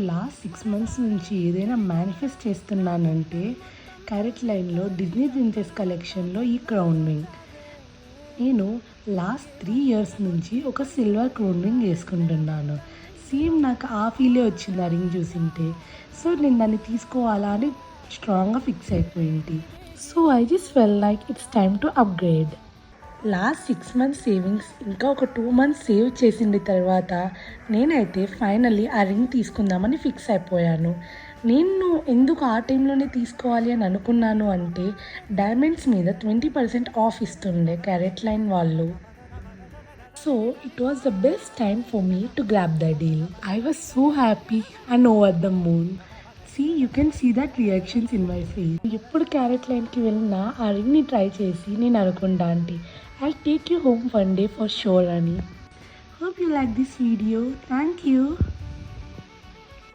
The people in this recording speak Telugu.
లాస్ట్ 6 మంత్స్ నుంచి ఏదైనా మేనిఫెస్ట్ చేస్తున్నానంటే క్యారెట్ లైన్లో డిజ్నీ ప్రిన్సెస్ కలెక్షన్లో ఈ క్రౌన్ రింగ్. నేను లాస్ట్ 3 ఇయర్స్ నుంచి ఒక సిల్వర్ క్రౌన్ రింగ్ వేసుకుంటున్నాను. సేమ్ నాకు ఆ ఫీలే వచ్చింది ఆ రింగ్ చూసింటే. సో నేను దాన్ని తీసుకోవాలా అని స్ట్రాంగ్గా ఫిక్స్ అయిపోయింది. So I just fell like it's time to upgrade. Last 6 months savings ఇంకా ఒక 2 మంత్స్ సేవ్ చేసింది తర్వాత నేనైతే ఫైనల్లీ ఆ రింగ్ తీసుకుందామని ఫిక్స్ అయిపోయాను. నేను ఎందుకు ఆ టైంలోనే తీసుకోవాలి అని అనుకున్నాను అంటే డైమండ్స్ మీద 20% ఆఫ్ ఇస్తుండే క్యారెట్ లైన్ వాళ్ళు. So it was the best time for me to grab the deal. I was so happy and over the moon. You can see that reactions in my face. ఎప్పుడు క్యారెట్ లైన్కి వెళ్ళినా ఆ రింగ్ని ట్రై చేసి నేను అనుకుంటా అంటే I'll take you home one day for sure, Annie. Hope you like this video. Thank you.